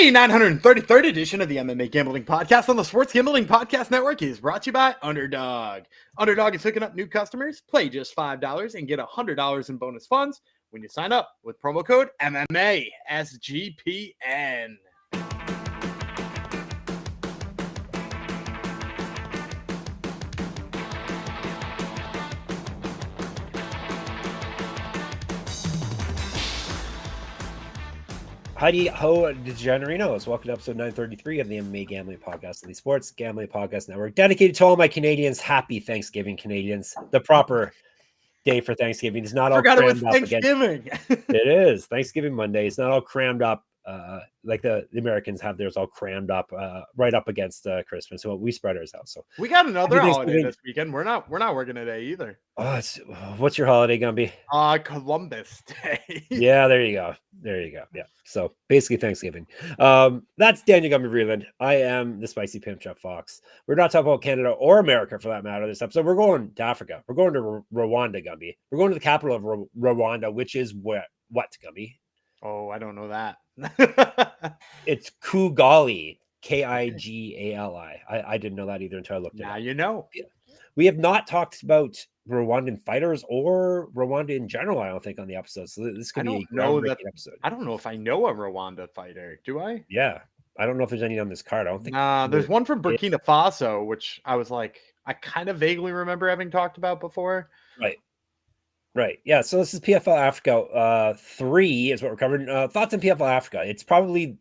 The 933rd edition of the MMA Gambling Podcast on the Sports Gambling Podcast Network is brought to you by Underdog. Underdog is hooking up new customers. Play just $5 and get $100 in bonus funds when you sign up with promo code MMA SGPN. Heidi ho, degenerinos. Welcome to episode 933 of the MMA Gambling Podcast on the Sports Gambling Podcast Network, dedicated to all my Canadians. Happy Thanksgiving, Canadians. The proper day for Thanksgiving is not all crammed up Thanksgiving. It is Thanksgiving Monday. It's not all crammed up like the Americans have theirs all crammed up right up against Christmas. So we spread ours out. So we got another holiday this weekend. We're not working today either. What's your holiday, Gumby? Columbus Day. Yeah, there you go. Yeah. So basically Thanksgiving. That's Daniel Gumby Vreeland. I am the Spicy Pimp Chef Fox. We're not talking about Canada or America for that matter this episode. We're going to Africa. We're going to Rwanda, Gumby. We're going to the capital of Rwanda, which is what, Gumby? Oh, I don't know that. It's Kigali, Kigali. I didn't know that either until I looked it up. Now you know. We have not talked about Rwandan fighters or Rwanda in general, I don't think, on the episode. So this could be a groundbreaking episode. I don't know if I know a Rwanda fighter. Do I? Yeah. I don't know if there's any on this card. I don't think. There's one from Burkina Faso, which I was like, I kind of vaguely remember having talked about before. Right. Yeah. So this is PFL Africa 3 is what we're covering. Thoughts on PFL Africa? It's probably,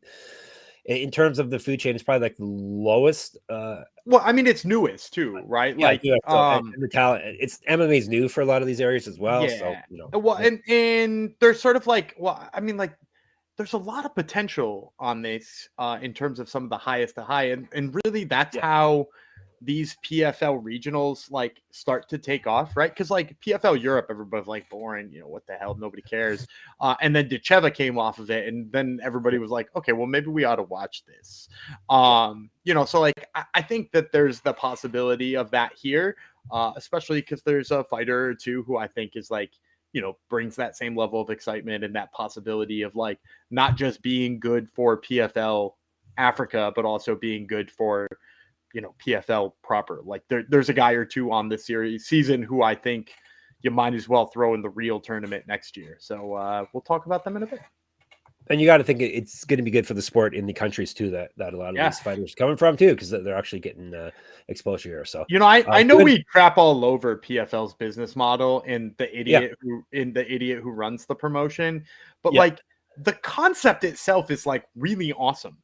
in terms of the food chain, it's probably like the lowest. Well, I mean, it's newest too, right? Yeah, like, and the talent. It's MMA's new for a lot of these areas as well. Yeah. So, well, and there's sort of like, there's a lot of potential on this in terms of some of the highest to high, and really that's how these PFL regionals like start to take off, right? Because like PFL Europe, everybody's like boring, what the hell, nobody cares. And then Decheva came off of it, and then everybody was like, okay, well maybe we ought to watch this. So like I think that there's the possibility of that here, especially because there's a fighter or two who I think is like, brings that same level of excitement and that possibility of like not just being good for PFL Africa, but also being good for PFL proper. Like there's a guy or two on this season who I think you might as well throw in the real tournament next year. So we'll talk about them in a bit. And you got to think it's going to be good for the sport in the countries too that a lot of these fighters are coming from too, because they're actually getting exposure here. So I know we crap all over PFL's business model and the idiot who runs the promotion, but like the concept itself is like really awesome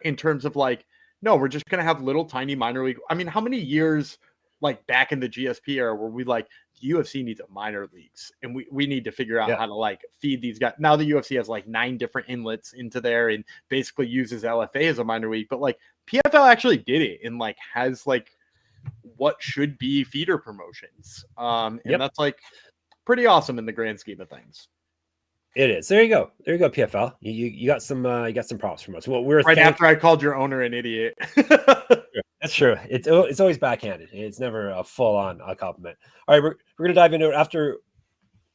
in terms of like, no, we're just going to have little tiny minor league. I mean, how many years like back in the GSP era were we like, the UFC needs a minor leagues and we need to figure out how to like feed these guys. Now the UFC has like 9 different inlets into there and basically uses LFA as a minor league, but like PFL actually did it and like has like what should be feeder promotions. And that's like pretty awesome in the grand scheme of things. It is. There you go, PFL. You got some props from us. Well, we're after I called your owner an idiot. That's true. It's always backhanded. It's never a full on compliment. All right, we're gonna dive into it after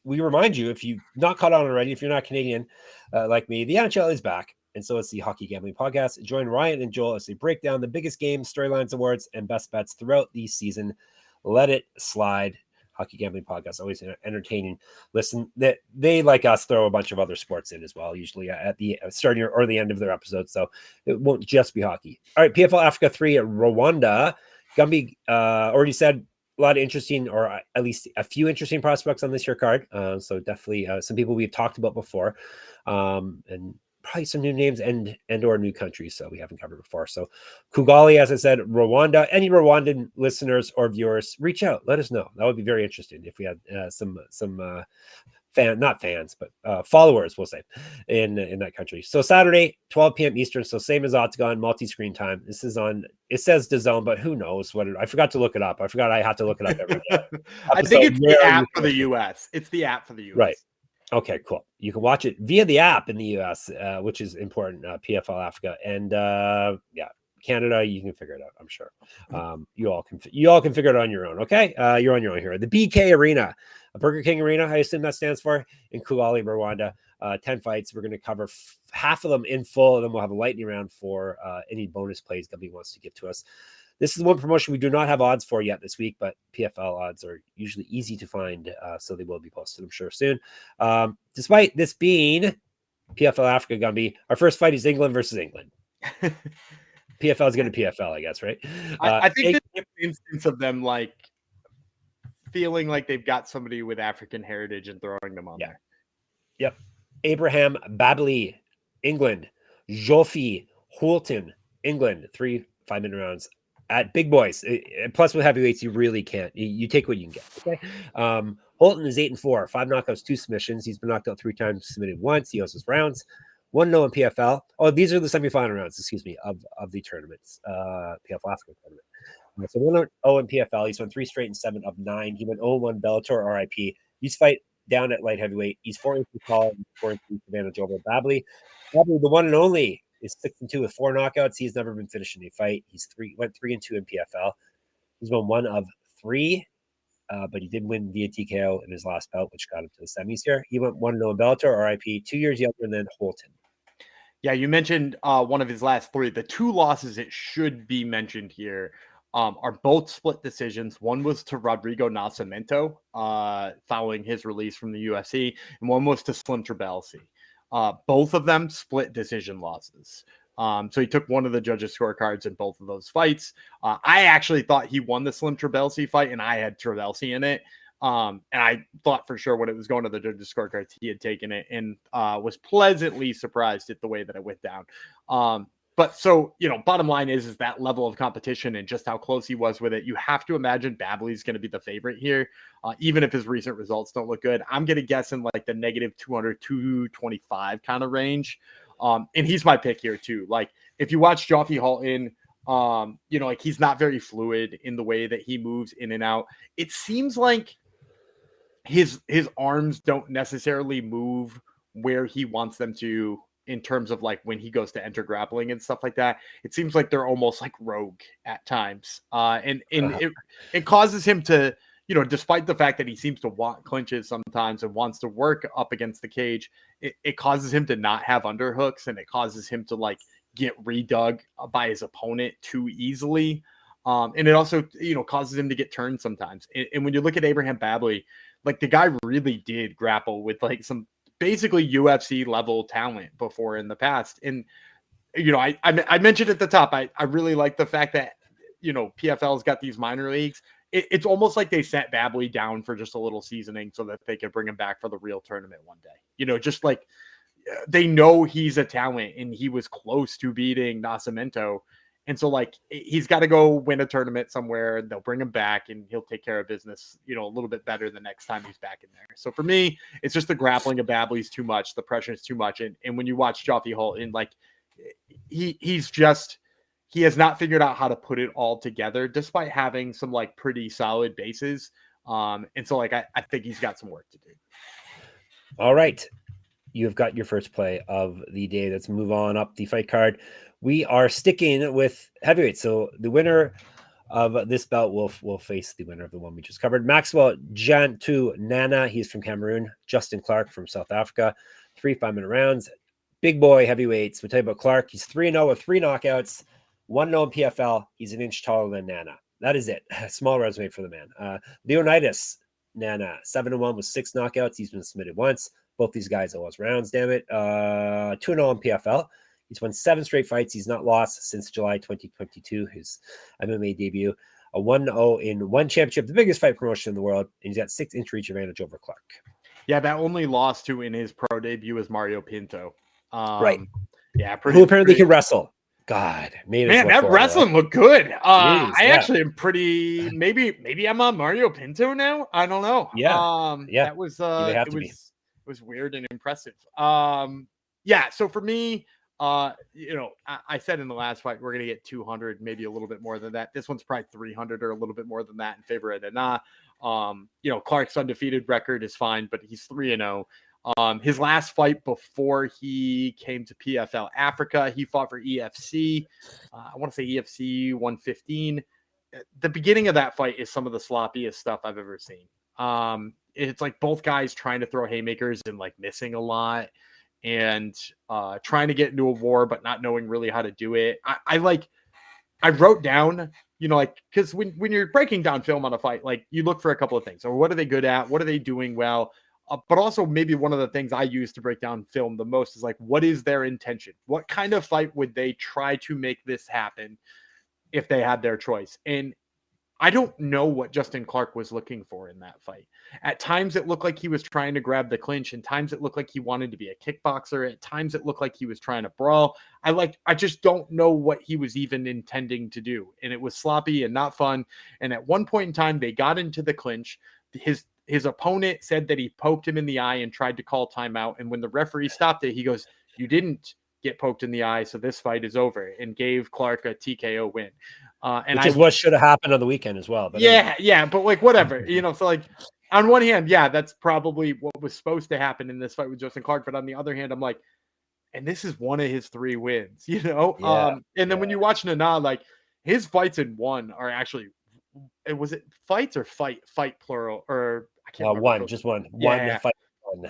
we remind you, if you've not caught on already, if you're not Canadian like me, the NHL is back, and so it's the Hockey Gambling Podcast. Join Ryan and Joel as they break down the biggest games, storylines, awards, and best bets throughout the season. Let it slide. Hockey Gambling Podcast, always entertaining. Listen, that they like us throw a bunch of other sports in as well, usually at the starting or the end of their episodes. So it won't just be hockey. All right, PFL Africa 3 at Rwanda. Gumby already said a lot of interesting, or at least a few interesting prospects on this year card. So definitely some people we've talked about before, and probably some new names and or new countries so we haven't covered before. So Kigali, as I said, Rwanda. Any Rwandan listeners or viewers, reach out, let us know. That would be very interesting if we had some not fans but followers, we'll say, in that country. So Saturday 12 p.m. Eastern, so same as Octagon, multi-screen time. This is on, it says DAZN, but who knows what I forgot to look it up. I had to look it up every day. I think it's the app for the US. It's the app for the US. Right. Okay, cool. You can watch it via the app in the US, which is important. PFL Africa and Canada, you can figure it out. I'm sure you all can figure it on your own. Okay, you're on your own here. The BK Arena, Burger King Arena, I assume that stands for, in Kigali, Rwanda. 10 fights. We're going to cover half of them in full, and then we'll have a lightning round for any bonus plays Gumby wants to give to us. This is one promotion we do not have odds for yet this week, but PFL odds are usually easy to find, so they will be posted, I'm sure, soon. Despite this being PFL Africa, Gumby, our first fight is England versus England. PFL is going to PFL, I guess, right? I think this is an instance of them like feeling like they've got somebody with African heritage and throwing them on there. Yep. Abraham Babley, England. Joffie, Houlton, England. 3 5-minute rounds at big boys. Plus with heavyweights, you really can't. You take what you can get. Okay. Houlton is 8-4, 5 knockouts, 2 submissions. He's been knocked out 3 times, submitted once. He owes his rounds. 1-0 in PFL. Oh, these are the semifinal rounds, of the tournaments. PFL Africa tournament. So 1-0 in PFL. He's won 3 straight and 7 of 9. He went 0-1 Bellator RIP. He's fight down at light heavyweight. He's 4-3 tall and 4-3 advantage over Babley. Babley, the one and only, is 6-2 with 4 knockouts. He's never been finished in a fight. Went 3-2 in PFL. He's won 1 of 3, but he did win via TKO in his last bout, which got him to the semis here. He went 1-0 in Bellator RIP, 2 years younger than Houlton. Yeah, you mentioned one of his last 3. The 2 losses it should be mentioned here are both split decisions. One was to Rodrigo Nascimento following his release from the UFC, and one was to Slim Trabelsi. Both of them split decision losses. So he took one of the judges' scorecards in both of those fights. I actually thought he won the Slim Trabelsi fight, and I had Trabelsi in it. And I thought for sure when it was going to the judges' scorecards, he had taken it, and was pleasantly surprised at the way that it went down. But so, bottom line is that level of competition and just how close he was with it. You have to imagine Babley's going to be the favorite here, even if his recent results don't look good. I'm going to guess in like the negative 200, 225 kind of range. And he's my pick here too. Like if you watch Joffie Houlton, like he's not very fluid in the way that he moves in and out. It seems like his arms don't necessarily move where he wants them to in terms of like when he goes to enter grappling and stuff like that. It seems like they're almost like rogue at times. And it causes him to, despite the fact that he seems to want clinches sometimes and wants to work up against the cage, it causes him to not have underhooks, and it causes him to like get redug by his opponent too easily. And it also, causes him to get turned sometimes. And when you look at Abraham Babley, like the guy really did grapple with like some basically UFC level talent before in the past. And, I mentioned at the top, I really like the fact that, PFL's got these minor leagues. It's almost like they sent Babley down for just a little seasoning so that they could bring him back for the real tournament one day. Just like they know he's a talent and he was close to beating Nascimento. And so like he's got to go win a tournament somewhere. They'll bring him back and he'll take care of business, a little bit better the next time he's back in there. So for me, it's just the grappling of Babley's too much. The pressure is too much. And when you watch Joffie Houlton, like he has not figured out how to put it all together despite having some like pretty solid bases. And so like, I think he's got some work to do. All right. You've got your first play of the day. Let's move on up the fight card. We are sticking with heavyweight. So the winner of this bout will face the winner of the one we just covered. Maxwell Djantou Nana. He's from Cameroon. Justin Clarke from South Africa. 3 5-minute rounds. Big boy heavyweights. We'll tell you about Clarke. He's 3-0 with 3 knockouts. 1-0 in PFL. He's an inch taller than Nana. That is it. Small resume for the man. Leonidas Nana. 7-1 with 6 knockouts. He's been submitted once. Both these guys owe us rounds, damn it. 2-0 in PFL. He's won 7 straight fights. He's not lost since July 2022, his MMA debut. A 1-0 in one championship, the biggest fight promotion in the world. And he's got 6-inch reach advantage over Clarke. Yeah, that only loss to in his pro debut was Mario Pinto. Right. Yeah. Who apparently can wrestle. God. Man, that wrestling looked good. I actually am pretty, maybe I'm on Mario Pinto now. I don't know. Yeah. That was, it was weird and impressive. Yeah. So for me, I said in the last fight, we're going to get 200, maybe a little bit more than that. This one's probably 300 or a little bit more than that in favor of Nana. Clarke's undefeated record is fine, but he's 3-0. His last fight before he came to PFL Africa, he fought for EFC. I want to say EFC 115. The beginning of that fight is some of the sloppiest stuff I've ever seen. it's like both guys trying to throw haymakers and like missing a lot and trying to get into a war, but not knowing really how to do it. I wrote down, like, because when you're breaking down film on a fight, like you look for a couple of things. Or what are they good at? What are they doing well? But also maybe one of the things I use to break down film the most is like, what is their intention? What kind of fight would they try to make this happen if they had their choice? And I don't know what Justin Clarke was looking for in that fight. At times it looked like he was trying to grab the clinch. And times it looked like he wanted to be a kickboxer. At times it looked like he was trying to brawl. I just don't know what he was even intending to do. And it was sloppy and not fun. And at one point in time, they got into the clinch. His opponent said that he poked him in the eye and tried to call timeout. And when the referee stopped it, he goes, "You didn't get poked in the eye, so this fight is over," and gave Clarke a TKO win. Which is what should have happened on the weekend as well. But yeah, but like whatever, so like on one hand, yeah, that's probably what was supposed to happen in this fight with Justin Clarke. But on the other hand, I'm like, and this is one of his 3 wins, Yeah, and then when you watch Nana, like his fights in one are actually, was it fights or fight plural, or I can't remember. one, just one. Yeah. One fight.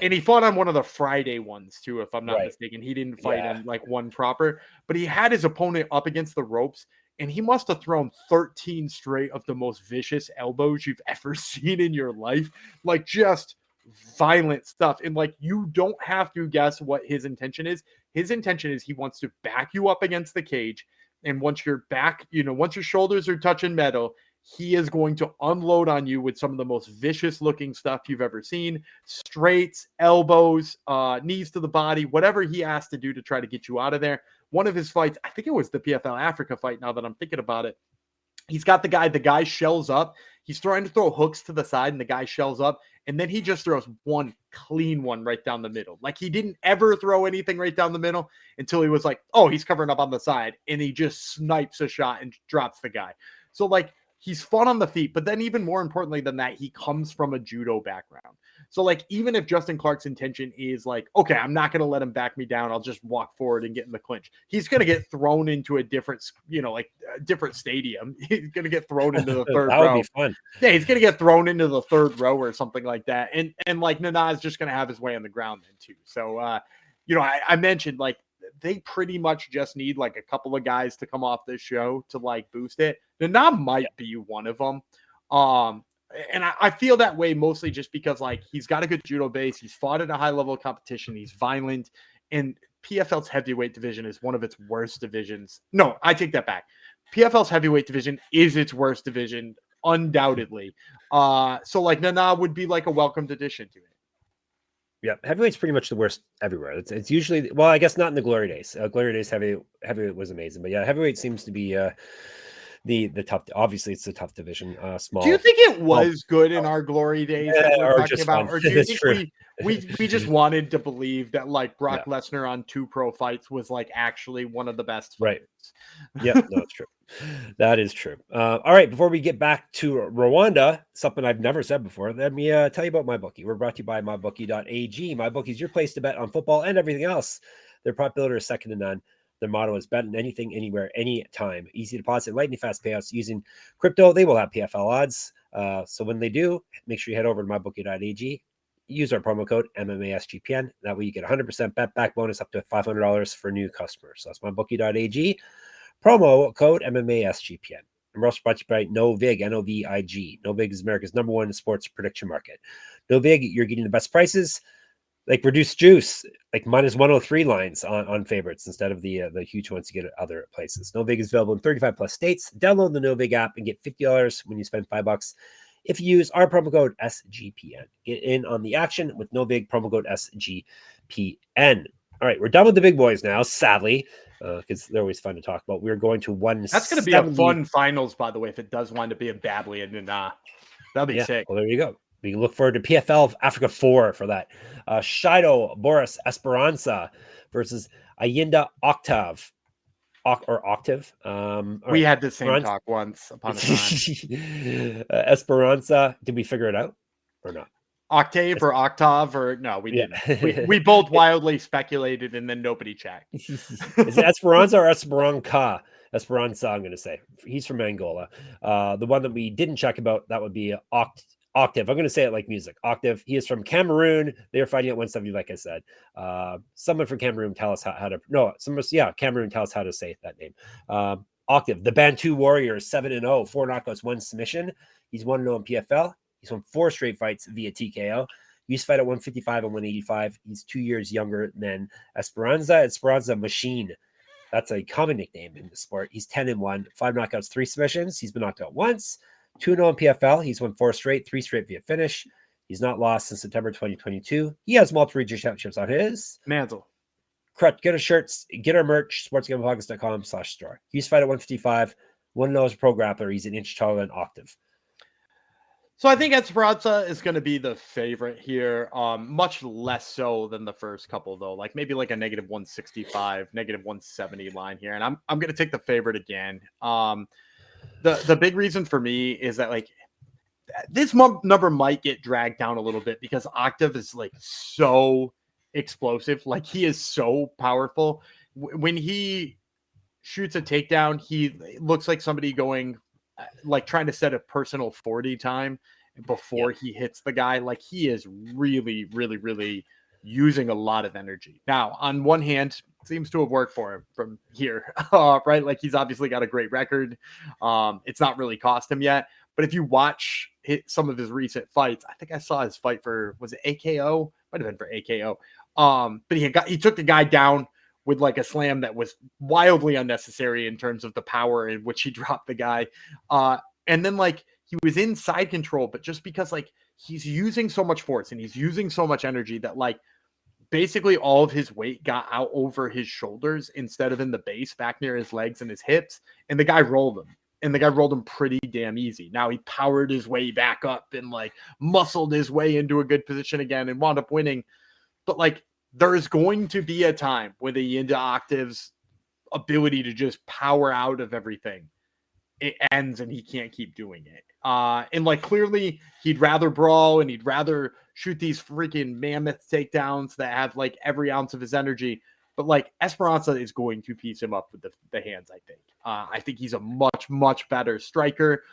And he fought on one of the Friday ones too, if I'm not Right. mistaken. He didn't fight on like one proper, but he had his opponent up against the ropes, and he must have thrown 13 straight of the most vicious elbows you've ever seen in your life. Like just violent stuff. And like, you don't have to guess what his intention is. His intention is he wants to back you up against the cage. And once you're back, once your shoulders are touching metal, he is going to unload on you with some of the most vicious looking stuff you've ever seen. Straights, elbows, knees to the body, whatever he has to do to try to get you out of there. One of his fights, I think it was the PFL Africa fight, now that I'm thinking about it. He's got the guy shells up. He's trying to throw hooks to the side, and the guy shells up. And then he just throws one clean one right down the middle. Like he didn't ever throw anything right down the middle until he was like, oh, he's covering up on the side. And he just snipes a shot and drops the guy. So like, he's fun on the feet, but then even more importantly than that, he comes from a judo background. So like, even if Justin Clarke's intention is like, okay, I'm not going to let him back me down, I'll just walk forward and get in the clinch, he's going to get thrown into a different, different stadium. He's going to get thrown into the third row. That would be fun. Yeah, he's going to get thrown into the third row or something like that. And like Nana is just going to have his way on the ground then too. So, I mentioned like, they pretty much just need like a couple of guys to come off this show to like boost it. Nana might be one of them. And I feel that way mostly just because like he's got a good judo base. He's fought at a high level of competition. He's violent, and PFL's heavyweight division is one of its worst divisions. No, I take that back. PFL's heavyweight division is its worst division, undoubtedly. So like Nana would be like a welcomed addition to it. Yeah, heavyweight's pretty much the worst everywhere. It's usually, well, I guess not in the glory days. Glory days heavyweight was amazing, but yeah, heavyweight seems to be the tough. Obviously, it's a tough division. Small. Do you think it was good in our glory days that we're talking about, or do you think we just wanted to believe that like Brock Lesnar on 2 pro fights was like actually one of the best fights? Right. Yeah, no, it's true. That is true. All right, before we get back to Rwanda, something I've never said before, let me tell you about MyBookie. We're brought to you by MyBookie.ag. MyBookie is your place to bet on football and everything else. Their prop builder is second to none. Their motto is bet on anything, anywhere, anytime. Easy deposit, lightning fast payouts using crypto. They will have PFL odds. So when they do, make sure you head over to MyBookie.ag. Use our promo code MMASGPN. That way you get 100% bet back bonus up to $500 for new customers. So that's MyBookie.ag. Promo code MMASGPN. And we're also brought to you by Novig, Novig. Novig is America's #1 sports prediction market. Novig, you're getting the best prices, like reduced juice, like minus 103 lines on favorites instead of the huge ones you get at other places. Novig is available in 35 plus states. Download the Novig app and get $50 when you spend $5 if you use our promo code SGPN. Get in on the action with Novig, promo code SGPN. All right, we're done with the big boys now, sadly, because they're always fun to talk about. We're going to 170. That's going to be a fun finals, by the way, if it does wind up being badly. And that'll be sick. Well, there you go. We can look forward to PFL Africa 4 for that. Shido, Boris, Esperança versus Ayinda, Octave. Octave. We had the same talk once upon a time. Esperança, did we figure it out or not? Octave or Octave or no, we didn't. We both wildly speculated and then nobody checked. Is it Esperanza or Esperança? Esperanza, I'm going to say. He's from Angola. The one that we didn't check about, that would be Octave. I'm going to say it like music. Octave. He is from Cameroon. They are fighting at 170, like I said. Someone from Cameroon tell us how to. No, Cameroon tell us how to say that name. Octave, the Bantu Warrior, 7-0, 4 knockouts, 1 submission. He's 1-0 in PFL. He's won 4 straight fights via TKO. He used to fight at 155 and 185. He's 2 years younger than Esperança. Esperança Machine. That's a common nickname in the sport. He's 10-1, 5 knockouts, 3 submissions. He's been knocked out once. 2-0 in PFL. He's won 4 straight, 3 straight via finish. He's not lost since September 2022. He has multiple regional championships on his mantle. Correct. Get our shirts, get our merch, sportsgamblingpockets.com/store. He used to fight at 155. 1-0 as a pro grappler. He's an inch taller than Octave. So I think Esperança is going to be the favorite here, much less so than the first couple, though. Like maybe like a negative 165, negative 170 line here. And I'm going to take the favorite again. The big reason for me is that like this number might get dragged down a little bit because Octave is like so explosive. Like he is so powerful. When he shoots a takedown, he looks like somebody going like trying to set a personal 40 time before he hits the guy. Like he is really, really, really using a lot of energy. Now, on one hand, seems to have worked for him from here, right? Like he's obviously got a great record. It's not really cost him yet. But if you watch some of his recent fights, I think I saw his fight for, was it AKO? Might have been for AKO. But he took the guy down with like a slam that was wildly unnecessary in terms of the power in which he dropped the guy. And then like he was in side control, but just because like he's using so much force and he's using so much energy that like basically all of his weight got out over his shoulders instead of in the base back near his legs and his hips. And the guy rolled him. And the guy rolled him pretty damn easy. Now he powered his way back up and like muscled his way into a good position again and wound up winning. But like there's going to be a time when the Ayinda Octave's ability to just power out of everything, it ends and he can't keep doing it. And like clearly he'd rather brawl and he'd rather shoot these freaking mammoth takedowns that have like every ounce of his energy. But like Esperança is going to piece him up with the hands, I think. I think he's a much, much better striker.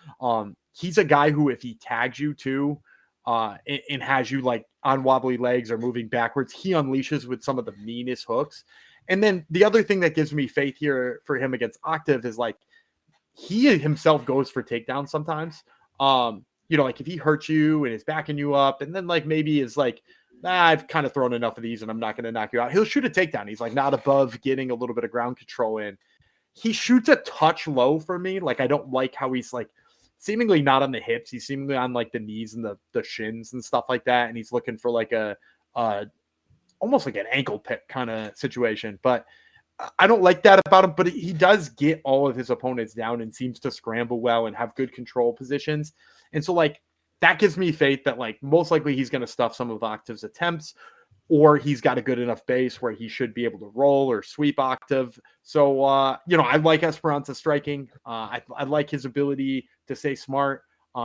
He's a guy who, if he tags you too, and has you like on wobbly legs or moving backwards, he unleashes with some of the meanest hooks. And then the other thing that gives me faith here for him against Octave is like he himself goes for takedowns sometimes. You know, like if he hurts you and is backing you up, and then like maybe is like, I've kind of thrown enough of these and I'm not going to knock you out. He'll shoot a takedown. He's like not above getting a little bit of ground control in. He shoots a touch low for me. Like I don't like how he's like seemingly not on the hips. He's seemingly on like the knees and the shins and stuff like that. And he's looking for like a almost like an ankle pick kind of situation. But I don't like that about him. But he does get all of his opponents down and seems to scramble well and have good control positions. And so like that gives me faith that like most likely he's going to stuff some of Octave's attempts, or he's got a good enough base where he should be able to roll or sweep Octave. So, you know, I like Esperança striking. I like his ability to stay smart.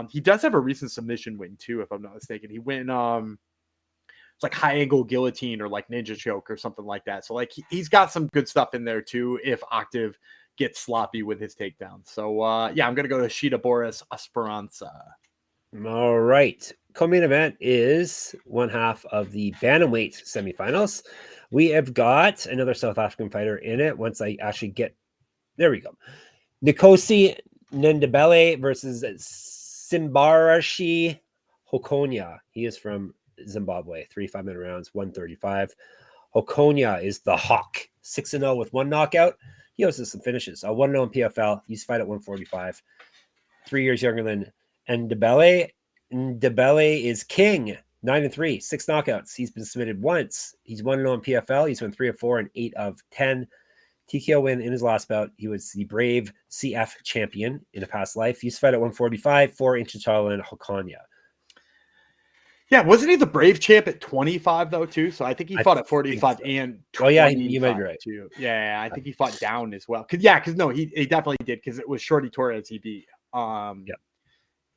He does have a recent submission win too, if I'm not mistaken. He went, it's like high angle guillotine or like ninja choke or something like that. So like he's got some good stuff in there too, if Octave gets sloppy with his takedown. So yeah, I'm going to go to Shido Boris Esperança. All right. Co-main event is one half of the bantamweight semifinals. We have got another South African fighter in it. Once I actually get, there we go. Nkosi Ndebele versus Simbarashe Hokonya. He is from Zimbabwe. 3 5-minute rounds, 135. Hokonya is the Hawk. 6-0 with 1 knockout. He also has some finishes. 1-0 in PFL. He's fight at 145. 3 years younger than Ndebele. Ndebele is king. 9-3, 6 knockouts. He's been submitted once. He's 1-0 in PFL. He's won 3 of 4 and 8 of 10. TKO win in his last bout. He was the Brave CF champion in a past life. He's fight at 145, 4 inches taller than Hokonya. Yeah, wasn't he the Brave champ at 25 though too? So I think he fought at 45 and 25 oh yeah, you might be right too. Yeah, I think he fought down as well. Because no, he definitely did because it was Shorty Torres he beat.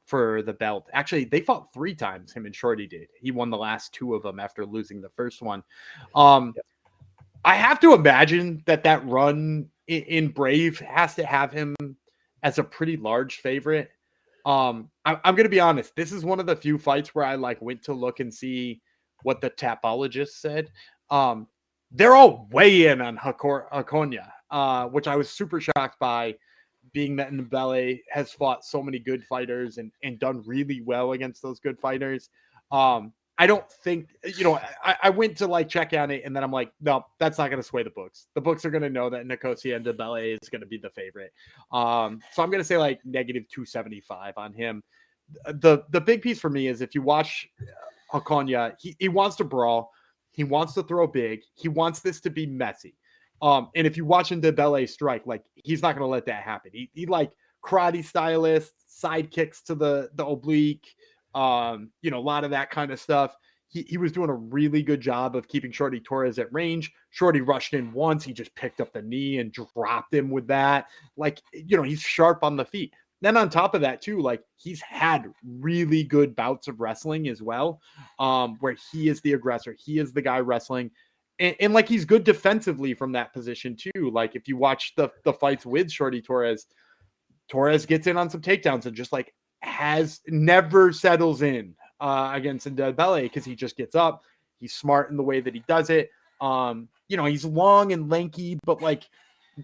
For the belt. Actually, they fought 3 times, him and Shorty did. He won the last 2 of them after losing the first one. I have to imagine that run in Brave has to have him as a pretty large favorite. I'm going to be honest. This is one of the few fights where I like went to look and see what the tapologist said. They're all way in on Hokonya, which I was super shocked by, being that Ndebele has fought so many good fighters and done really well against those good fighters. I don't think, I went to like check on it and then I'm like, no, that's not going to sway the books. The books are going to know that Nkosi and Ndebele is going to be the favorite. So I'm going to say like negative 275 on him. The big piece for me is if you watch Hokonya, he wants to brawl. He wants to throw big. He wants this to be messy. And if you watch Ndebele strike, like he's not going to let that happen. He like karate stylist, side kicks to the oblique, a lot of that kind of stuff. He was doing a really good job of keeping Shorty Torres at range. Shorty rushed in once. He just picked up the knee and dropped him with that. Like, he's sharp on the feet. Then on top of that, too, like he's had really good bouts of wrestling as well, where he is the aggressor. He is the guy wrestling. And like he's good defensively from that position, too. Like if you watch the fights with Shorty Torres gets in on some takedowns and just like never settles in against Ndebele because he just gets up. He's smart in the way that he does it. He's long and lanky, but like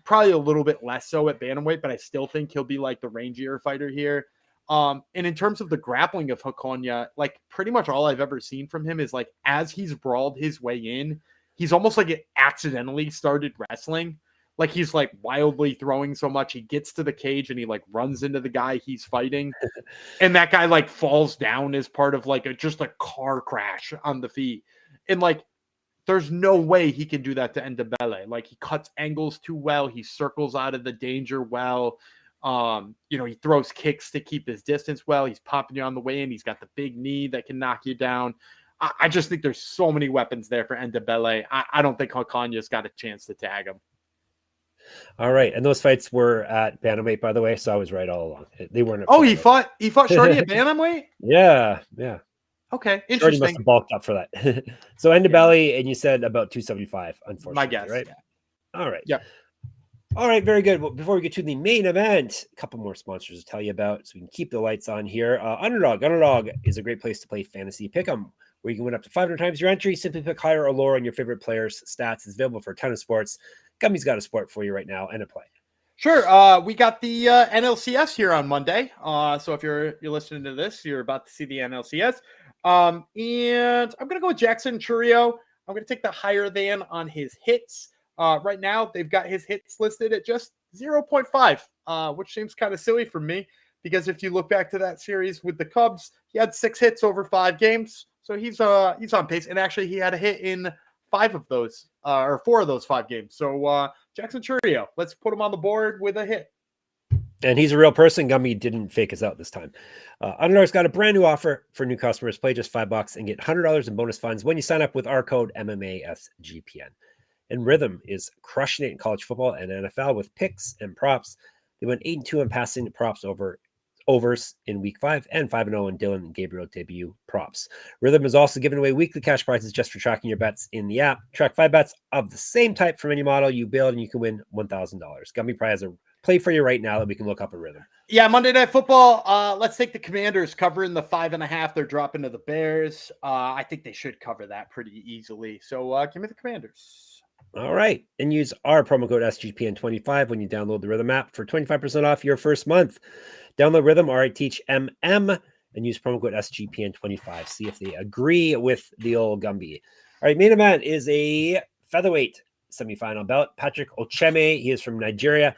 probably a little bit less so at bantamweight, but I still think he'll be like the rangier fighter here. And in terms of the grappling of Hokonya, like pretty much all I've ever seen from him is like as he's brawled his way in, he's almost like it accidentally started wrestling. Like he's like wildly throwing so much. He gets to the cage and he like runs into the guy he's fighting. And that guy like falls down as part of like just a car crash on the feet. And like, there's no way he can do that to Ndebele. Like he cuts angles too well. He circles out of the danger well. He throws kicks to keep his distance well. He's popping you on the way in. He's got the big knee that can knock you down. I just think there's so many weapons there for Ndebele. I don't think Hokonya's got a chance to tag him. All right, and those fights were at bantamweight, by the way, so I was right all along. They weren't. He fought Shorty at bantamweight. Yeah. Okay, interesting. Shorty must have bulked up for that. So Ndebele, and you said about 275. Unfortunately, my guess, right? Yeah. All right. Yeah. All right, very good. Well, before we get to the main event, a couple more sponsors to tell you about, so we can keep the lights on here. Underdog. Underdog is a great place to play fantasy pick'em, where you can win up to 500 times your entry. Simply pick higher or lower on your favorite players' stats. It's available for a ton of sports. Gumby's got a sport for you right now and a play. Sure. We got the NLCS here on Monday. So if you're listening to this, you're about to see the NLCS. And I'm going to go with Jackson Churio. I'm going to take the higher than on his hits. Right now, they've got his hits listed at just 0.5, which seems kind of silly for me because if you look back to that series with the Cubs, he had 6 hits over 5 games. So he's on pace. And actually, he had a hit in 5 of those or 4 of those 5 games. So Jackson Churio, let's put him on the board with a hit. And he's a real person. Gumby didn't fake us out this time. Underdog's got a brand new offer for new customers. Play just $5 and get $100 in bonus funds when you sign up with our code MMASGPN. And Rhythm is crushing it in college football and NFL with picks and props. They went 8-2 in passing props overs in week 5 and 5-0 in Dylan and Gabriel debut props. Rhythm is also giving away weekly cash prizes just for tracking your bets in the app. Track 5 bets of the same type from any model you build and you can win $1,000. Gumby probably has a play for you right now that we can look up a Rhythm. Yeah, Monday Night Football. Let's take the Commanders covering the 5.5. They're dropping to the Bears. I think they should cover that pretty easily. So give me the Commanders. All right. And use our promo code SGPN25 when you download the Rhythm app for 25% off your first month. Download Rhythm, RITHMM, and use promo code SGPN25. See if they agree with the old Gumby. All right. Main event is a featherweight semifinal bout. Patrick Ocheme, he is from Nigeria.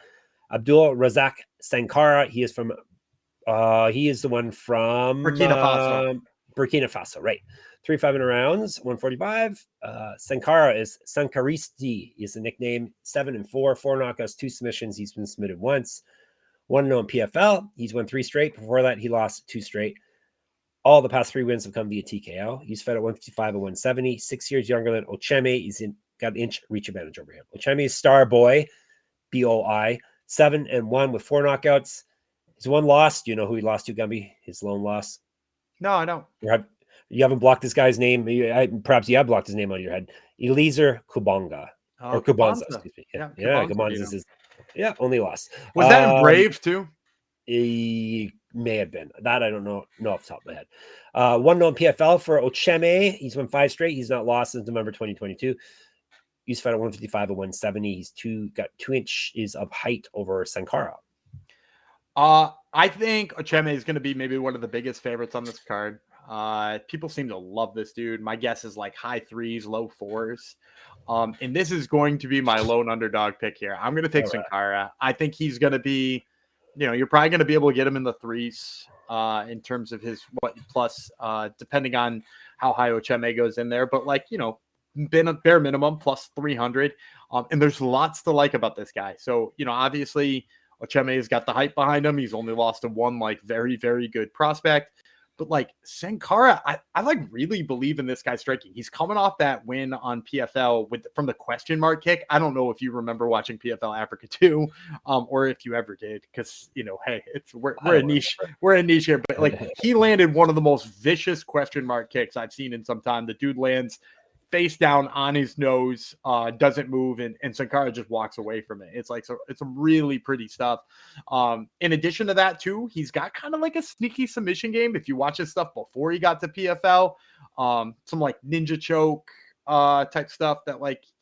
Abdul Razac Sankara, he is the one from Burkina Faso, right? 3-5 in rounds, 145. Sankara is Sankaristi is the nickname. 7-4, 4 knockouts, 2 submissions. He's been submitted once. 1-0 in PFL. He's won 3 straight. Before that, he lost 2 straight. All the past 3 wins have come via TKO. He's fed at 155 and 170. 6 years younger than Ocheme. He's got an inch reach advantage over him. Ocheme's star boy, BOI, 7-1 with 4 knockouts. He's 1 loss. Do you know who he lost to, Gumby? His lone loss? No, I don't. You haven't blocked this guy's name. Perhaps you have blocked his name out of your head. Eliezer Kubonga. Or Kubanza, excuse me. Yeah, Kubanza is his only loss. Was that in Brave too? He may have been. That I don't know off the top of my head. One known PFL for Ocheme. He's won 5 straight. He's not lost since November 2022. He's fought at 155 and 170. He's got 2 inches of height over Sankara. I think Ocheme is going to be maybe one of the biggest favorites on this card. People seem to love this dude. My guess is like high 3s, low 4s. And this is going to be my lone underdog pick here. I'm going to take Sankara. I think he's going to be, you're probably going to be able to get him in the 3s in terms of his plus, depending on how high Ocheme goes in there. But been a bare minimum plus 300. And there's lots to like about this guy. So, obviously Ocheme has got the hype behind him. He's only lost to one very, very good prospect. But Sankara, I really believe in this guy striking. He's coming off that win on PFL from the question mark kick. I don't know if you remember watching PFL Africa too, or if you ever did, because hey, we're a niche, we're a niche here. But he landed one of the most vicious question mark kicks I've seen in some time. The dude lands face down on his nose, doesn't move, and Sankara just walks away from it. It's it's really pretty stuff. In addition to that, too, he's got kind of a sneaky submission game. If you watch his stuff before he got to PFL, some ninja choke type stuff that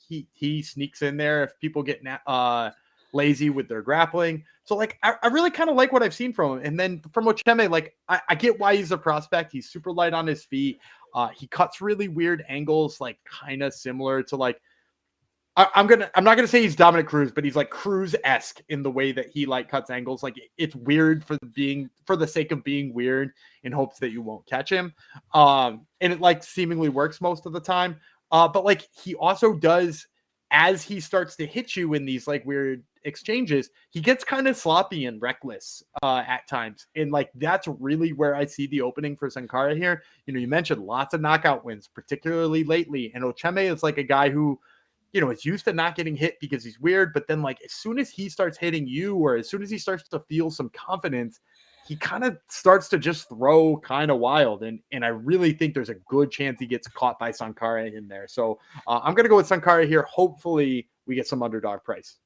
he sneaks in there if people get lazy with their grappling. So I really kind of like what I've seen from him. And then from Ocheme, I get why he's a prospect. He's super light on his feet. He cuts really weird angles, kind of similar to I'm not gonna say he's Dominic Cruz, but he's Cruz-esque in the way that he cuts angles. It's weird for the sake of being weird in hopes that you won't catch him. And it seemingly works most of the time. But he also does, as he starts to hit you in these weird exchanges, he gets kind of sloppy and reckless at times. And that's really where I see the opening for Sankara here. You mentioned lots of knockout wins, particularly lately. And Ocheme is a guy who, is used to not getting hit because he's weird. But then as soon as he starts hitting you, or as soon as he starts to feel some confidence, he kind of starts to just throw kind of wild. And I really think there's a good chance he gets caught by Sankara in there. So I'm going to go with Sankara here. Hopefully we get some underdog price.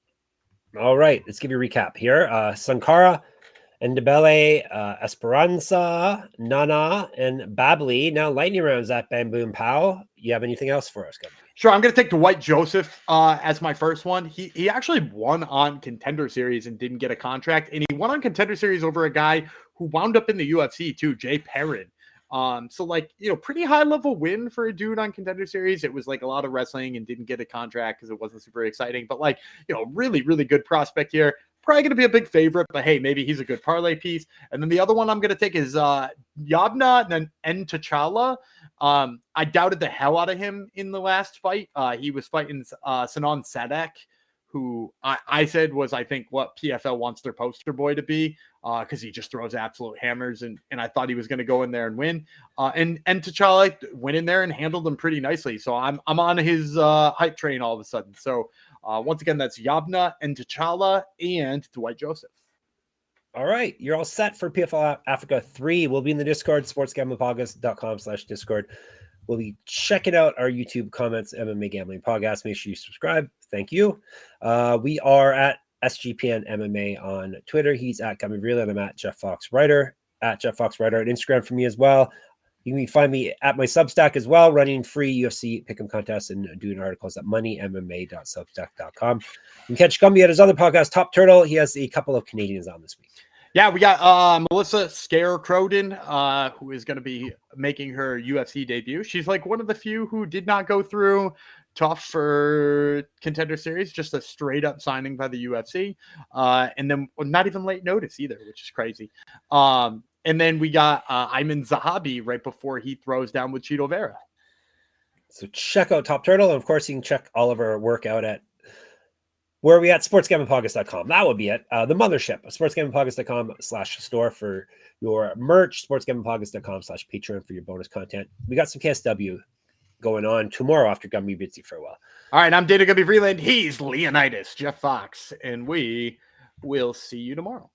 All right, let's give you a recap here. Sankara, Ndebele, Esperança, Nana, and Babli. Now lightning rounds at Bam Boom Pow. You have anything else for us, Gumby? Sure, I'm going to take Dwight Joseph as my first one. He actually won on Contender Series and didn't get a contract. And he won on Contender Series over a guy who wound up in the UFC too, Jay Perrin. So pretty high level win for a dude on Contender Series. It was a lot of wrestling and didn't get a contract because it wasn't super exciting, but really, really good prospect here. Probably going to be a big favorite, but hey, maybe he's a good parlay piece. And then the other one I'm going to take is Yabna and T'Challa. I doubted the hell out of him in the last fight. He was fighting Sinan Sadek, who I said was, I think, what PFL wants their poster boy to be, because he just throws absolute hammers, and I thought he was going to go in there and win. And T'Challa went in there and handled him pretty nicely. So I'm on his hype train all of a sudden. So once again, that's Yabna and T'Challa and Dwight Joseph. All right, you're all set for PFL Africa 3. We'll be in the Discord, sportsgamblingpodcast.com/Discord. We'll be checking out our YouTube comments, MMA Gambling Podcast. Make sure you subscribe. Thank you. We are at SGPN MMA on Twitter. He's at Gumby Vreeland. I'm at Jeff Fox Writer, at Jeff Fox Writer, and Instagram for me as well. You can find me at my Substack as well, running free UFC pick'em contests and doing articles at moneymma.substack.com. You can catch Gumby at his other podcast, Top Turtle. He has a couple of Canadians on this week. Yeah, we got Melissa Scare-Crowden, who is going to be making her UFC debut. She's one of the few who did not go through tough for Contender Series, just a straight up signing by the UFC. And then not even late notice either, which is crazy. And then we got Ayman Zahabi right before he throws down with Chito Vera. So check out Top Turtle. And of course, you can check all of our work out at where are we at? sportsgamblingpodcast.com. That would be it. The mothership, sportsgamblingpodcast.com/store for your merch, sportsgamblingpodcast.com/Patreon for your bonus content. We got some KSW going on tomorrow after Gumby bids you farewell. All right, I'm Dana Gumby Vreeland. He's Leonidas Jeff Fox, and we will see you tomorrow.